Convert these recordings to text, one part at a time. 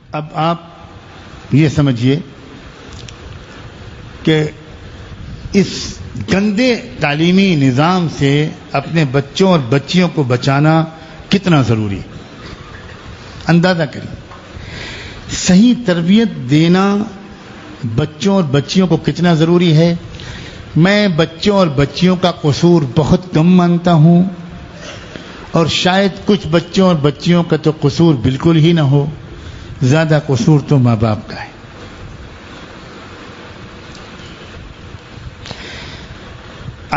اب آپ یہ سمجھیے کہ اس گندے تعلیمی نظام سے اپنے بچوں اور بچیوں کو بچانا کتنا ضروری ہے، اندازہ کریں۔ صحیح تربیت دینا بچوں اور بچیوں کو کتنا ضروری ہے۔ میں بچوں اور بچیوں کا قصور بہت کم مانتا ہوں، اور شاید کچھ بچوں اور بچیوں کا تو قصور بالکل ہی نہ ہو، زیادہ قصور تو ماں باپ کا ہے۔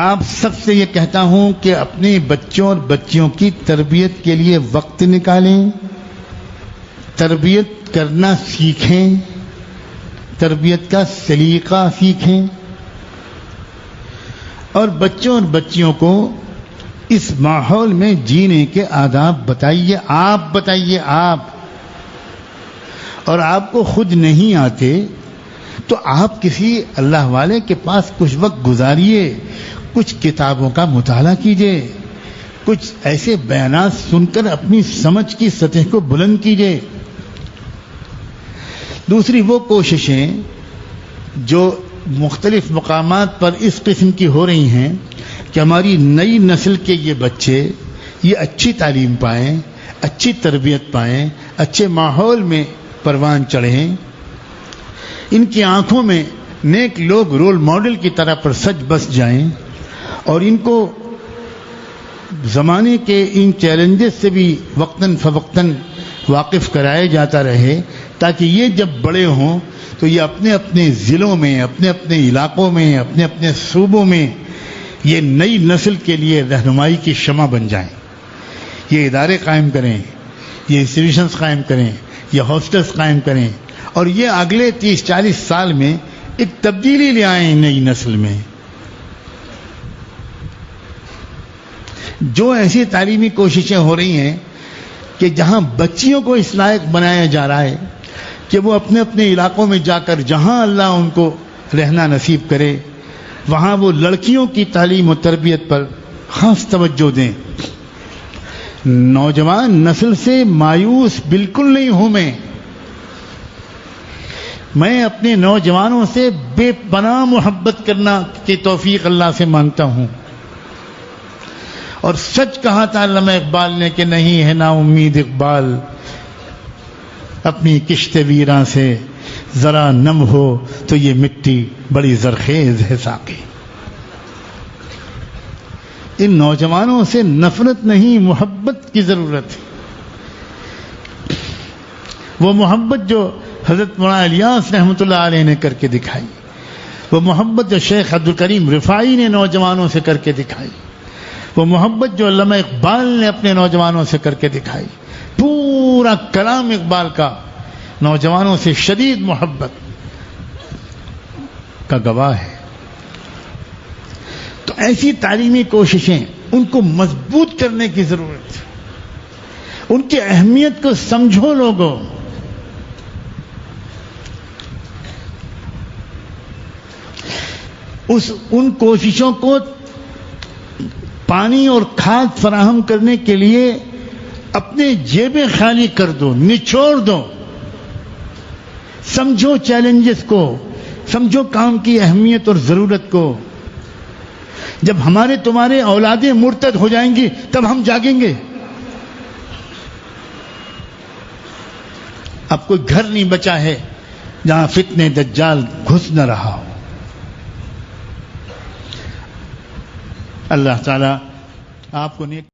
آپ سب سے یہ کہتا ہوں کہ اپنے بچوں اور بچیوں کی تربیت کے لیے وقت نکالیں، تربیت کرنا سیکھیں، تربیت کا سلیقہ سیکھیں، اور بچوں اور بچیوں کو اس ماحول میں جینے کے آداب بتائیے۔ آپ اور آپ کو خود نہیں آتے تو آپ کسی اللہ والے کے پاس کچھ وقت گزاریے، کچھ کتابوں کا مطالعہ کیجیے، کچھ ایسے بیانات سن کر اپنی سمجھ کی سطح کو بلند کیجیے۔ دوسری وہ کوششیں جو مختلف مقامات پر اس قسم کی ہو رہی ہیں کہ ہماری نئی نسل کے یہ بچے یہ اچھی تعلیم پائیں، اچھی تربیت پائیں، اچھے ماحول میں پروان چڑھیں، ان کی آنکھوں میں نیک لوگ رول ماڈل کی طرح پر سج بس جائیں، اور ان کو زمانے کے ان چیلنجز سے بھی وقتاً فوقتاً واقف کرایا جاتا رہے، تاکہ یہ جب بڑے ہوں تو یہ اپنے اپنے ضلعوں میں، اپنے اپنے علاقوں میں، اپنے اپنے صوبوں میں یہ نئی نسل کے لیے رہنمائی کی شمع بن جائیں، یہ ادارے قائم کریں، یہ انسٹیٹیوشنز قائم کریں، یہ ہاسٹلز قائم کریں، اور یہ اگلے 30-40 سال میں ایک تبدیلی لے آئیں نئی نسل میں۔ جو ایسی تعلیمی کوششیں ہو رہی ہیں کہ جہاں بچیوں کو اس لائق بنایا جا رہا ہے کہ وہ اپنے اپنے علاقوں میں جا کر جہاں اللہ ان کو رہنا نصیب کرے وہاں وہ لڑکیوں کی تعلیم و تربیت پر خاص توجہ دیں۔ نوجوان نسل سے مایوس بالکل نہیں ہوں میں اپنے نوجوانوں سے بے پناہ محبت کرنا کی توفیق اللہ سے مانگتا ہوں، اور سچ کہا تھا علامہ اقبال نے کہ نہیں ہے نا امید اقبال، اپنی کشت ویراں سے ذرا نم ہو تو یہ مٹی بڑی زرخیز ہے ساقی۔ ان نوجوانوں سے نفرت نہیں، محبت کی ضرورت ہے، وہ محبت جو حضرت مولانا الیاس رحمۃ اللہ علیہ نے کر کے دکھائی، وہ محبت جو شیخ عبدالکریم رفاعی نے نوجوانوں سے کر کے دکھائی، وہ محبت جو علامہ اقبال نے اپنے نوجوانوں سے کر کے دکھائی، پورا کلام اقبال کا نوجوانوں سے شدید محبت کا گواہ ہے۔ تو ایسی تعلیمی کوششیں ان کو مضبوط کرنے کی ضرورت ہے، ان کی اہمیت کو سمجھو لوگوں۔ ان کوششوں کو پانی اور کھاد فراہم کرنے کے لیے اپنے جیبیں خالی کر دو، نچوڑ دو، سمجھو چیلنجز کو، سمجھو کام کی اہمیت اور ضرورت کو۔ جب ہمارے تمہارے اولادیں مرتد ہو جائیں گی تب ہم جاگیں گے۔ اب کوئی گھر نہیں بچا ہے جہاں فتنہ دجال گھس نہ رہا ہو۔ اللہ تعالیٰ آپ کو نیک